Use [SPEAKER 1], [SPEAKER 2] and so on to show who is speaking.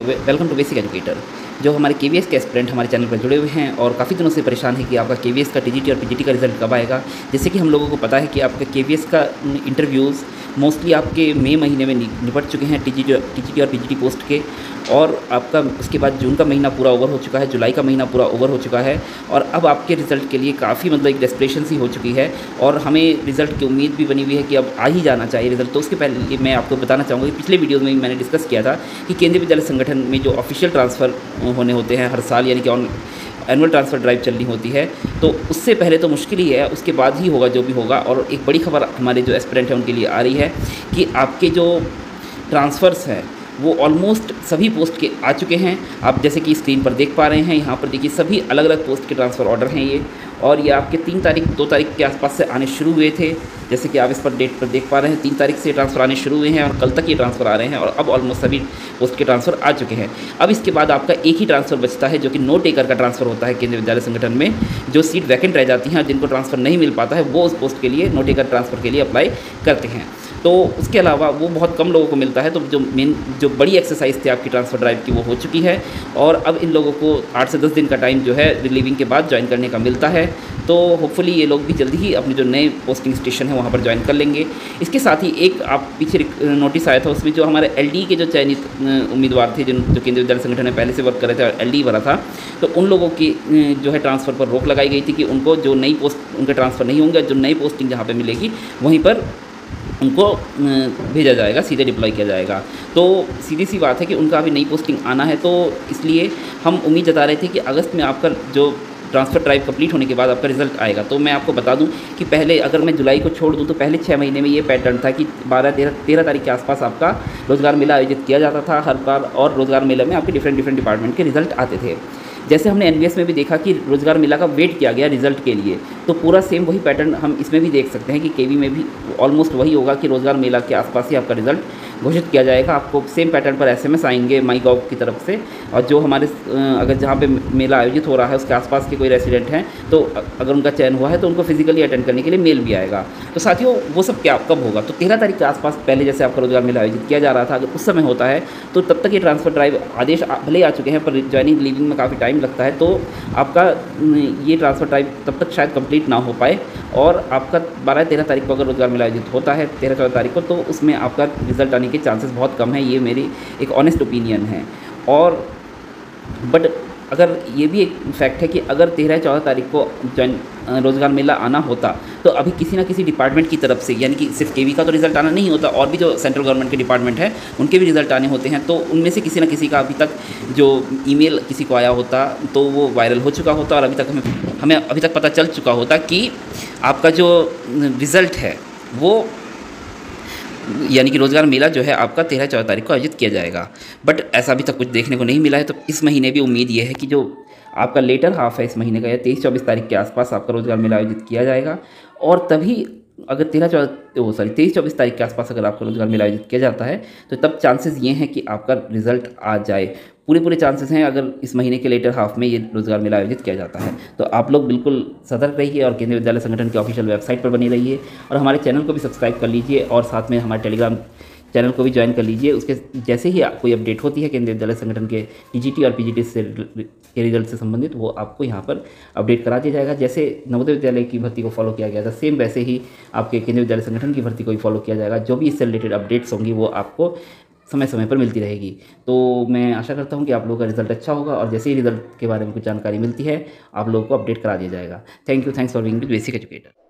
[SPEAKER 1] Welcome to basic educator. जो हमारे KVS के एस्पिरेंट हमारे चैनल पर जुड़े हुए हैं और काफ़ी दिनों से परेशान है कि आपका केवीएस का टीजीटी और पीजीटी का रिजल्ट कब आएगा। जैसे कि हम लोगों को पता है कि आपका केवीएस का इंटरव्यूज़ मोस्टली आपके मई महीने में निपट चुके हैं, टीजीटी और पीजीटी पोस्ट के। और आपका उसके बाद जून का महीना पूरा ओवर हो चुका है, जुलाई का महीना पूरा ओवर हो चुका है और अब आपके रिज़ल्ट के लिए काफ़ी मतलब एक डेस्परेशन सी हो चुकी है और हमें रिज़ल्ट की उम्मीद भी बनी हुई है कि अब आ ही जाना चाहिए रिज़ल्ट। तो उसके पहले मैं आपको बताना चाहूँगा कि पिछले वीडियोज़ में मैंने डिस्कस किया था कि केंद्रीय विद्यालय संगठन में जो ऑफिशियल ट्रांसफ़र होने होते हैं हर साल, यानी कि एनुअल ट्रांसफ़र ड्राइव चलनी होती है, तो उससे पहले तो मुश्किल ही है, उसके बाद ही होगा जो भी होगा। और एक बड़ी खबर हमारे जो एस्पिरेंट हैं उनके लिए आ रही है कि आपके जो ट्रांसफ़र्स हैं वो ऑलमोस्ट सभी पोस्ट के आ चुके हैं। आप जैसे कि स्क्रीन पर देख पा रहे हैं, यहाँ पर देखिए सभी अलग अलग पोस्ट के ट्रांसफ़र ऑर्डर हैं ये, और ये आपके 2 तारीख के आसपास से आने शुरू हुए थे। जैसे कि आप इस पर डेट पर देख पा रहे हैं, 3 तारीख से ट्रांसफ़र आने शुरू हुए हैं और कल तक ये ट्रांसफ़र आ रहे हैं और अब ऑलमोस्ट सभी पोस्ट के ट्रांसफ़र आ चुके हैं। अब इसके बाद आपका एक ही ट्रांसफ़र बचता है जो कि नो टेकर का ट्रांसफ़र होता है केंद्रीय विद्यालय संगठन में। जो सीट वैकेंट रह जाती हैं और जिनको ट्रांसफ़र नहीं मिल पाता है वो उस पोस्ट के लिए नो टेकर ट्रांसफ़र के लिए अप्लाई करते हैं। तो उसके अलावा वो बहुत कम लोगों को मिलता है। तो जो बड़ी एक्सरसाइज थी आपकी ट्रांसफ़र ड्राइव की वो हो चुकी है और अब इन लोगों को 8 से 10 दिन का टाइम जो है रिलीविंग के बाद ज्वाइन करने का मिलता है। तो होपफुली ये लोग भी जल्दी ही अपने जो नए पोस्टिंग स्टेशन है वहाँ पर ज्वाइन कर लेंगे। इसके साथ ही एक आप पीछे नोटिस आया था, उसमें जो हमारे एलडी के जो चयनित उम्मीदवार थे जो केंद्रीय विद्यालय संगठन में पहले से वर्क कर रहे थे और एलडी भरा था, तो उन लोगों की जो है ट्रांसफ़र पर रोक लगाई गई थी कि उनको जो नई पोस्ट उनका ट्रांसफ़र नहीं होंगे, जो नई पोस्टिंग जहाँ पर मिलेगी वहीं पर उनको भेजा जाएगा, सीधे डिप्लॉय किया जाएगा। तो सीधी सी बात है कि उनका अभी नई पोस्टिंग आना है, तो इसलिए हम उम्मीद जता रहे थे कि अगस्त में आपका जो ट्रांसफ़र ड्राइव कंप्लीट होने के बाद आपका रिज़ल्ट आएगा। तो मैं आपको बता दूं कि पहले अगर मैं जुलाई को छोड़ दूं तो पहले 6 महीने में ये पैटर्न था कि 13 तारीख के आसपास आपका रोज़गार मेला आयोजित किया जाता था हर बार, और रोज़गार मेले में आपके डिफरेंट डिपार्टमेंट के रिज़ल्ट आते थे। जैसे हमने एनवीएस में भी देखा कि रोज़गार मेला का वेट किया गया रिज़ल्ट के लिए, तो पूरा सेम वही पैटर्न हम इसमें भी देख सकते हैं कि केवी में भी ऑलमोस्ट वही होगा कि रोज़गार मेला के आसपास ही आपका रिज़ल्ट घोषित किया जाएगा। आपको सेम पैटर्न पर एसएमएस आएंगे माई गॉव की तरफ से, और जो हमारे अगर जहाँ पे मेला आयोजित हो रहा है उसके आसपास के कोई रेसिडेंट हैं तो अगर उनका चयन हुआ है तो उनको फिजिकली अटेंड करने के लिए मेल भी आएगा। तो साथियों वो सब क्या कब होगा, तो 13 तारीख के आसपास पहले जैसे आपका रोज़गार मेला आयोजित किया जा रहा था, अगर उस समय होता है तो तब तक ये ट्रांसफ़र ड्राइव आदेश भले आ चुके हैं पर ज्वाइनिंग लीविंग में काफ़ी टाइम लगता है, तो आपका ये ट्रांसफ़र ड्राइव तब तक शायद कंप्लीट ना हो पाए। और आपका 12-13 तारीख को अगर रोज़गार मेला आयोजित होता है 13-14 तारीख को, तो उसमें आपका रिज़ल्ट आने के चांसेस बहुत कम है। ये मेरी एक ऑनेस्ट ओपिनियन है। और बट अगर ये भी एक फैक्ट है कि अगर 13-14 तारीख को रोज़गार मेला आना होता तो अभी किसी ना किसी डिपार्टमेंट की तरफ से, यानी कि सिर्फ केवी का तो रिज़ल्ट आना नहीं होता, और भी जो सेंट्रल गवर्नमेंट के डिपार्टमेंट हैं उनके भी रिज़ल्ट आने होते हैं, तो उनमें से किसी ना किसी का अभी तक जो ईमेल किसी को आया होता तो वो वायरल हो चुका होता और अभी तक हमें अभी तक पता चल चुका होता कि आपका जो रिज़ल्ट है वो, यानी कि रोज़गार मेला जो है आपका 13-14 तारीख को आयोजित किया जाएगा। बट ऐसा अभी तक कुछ देखने को नहीं मिला है। तो इस महीने भी उम्मीद ये है कि जो आपका लेटर हाफ है इस महीने का, या 23-24 तारीख के आसपास आपका रोज़गार मेला आयोजित किया जाएगा। और तभी अगर 23-24 तारीख के आसपास अगर आपका रोज़गार मेला आयोजित किया जाता है तो तब चांसेस ये हैं कि आपका रिज़ल्ट आ जाए। पूरे चांसेस हैं अगर इस महीने के लेटर हाफ में ये रोज़गार मेला आयोजित किया जाता है। तो आप लोग बिल्कुल सतर्क रहिए और केंद्रीय विद्यालय संगठन की ऑफिशियल वेबसाइट पर बनी रहिए और हमारे चैनल को भी सब्सक्राइब कर लीजिए और साथ में हमारे टेलीग्राम चैनल को भी ज्वाइन कर लीजिए। उसके जैसे ही कोई अपडेट होती है केंद्रीय विद्यालय संगठन के टीजीटी और पीजीटी के रिजल्ट से संबंधित, वो आपको यहाँ पर अपडेट करा दिया जाएगा। जैसे नवोदय विद्यालय की भर्ती को फॉलो किया गया था, सेम वैसे ही आपके केंद्रीय विद्यालय संगठन की भर्ती को भी फॉलो किया जाएगा। जो भी इससे रिलेटेड अपडेट्स होंगी वो आपको समय समय पर मिलती रहेगी। तो मैं आशा करता हूँ कि आप लोगों का रिजल्ट अच्छा होगा और जैसे ही रिजल्ट के बारे में कुछ जानकारी मिलती है आप लोगों को अपडेट करा दिया जाएगा। Thanks for being with basic educator.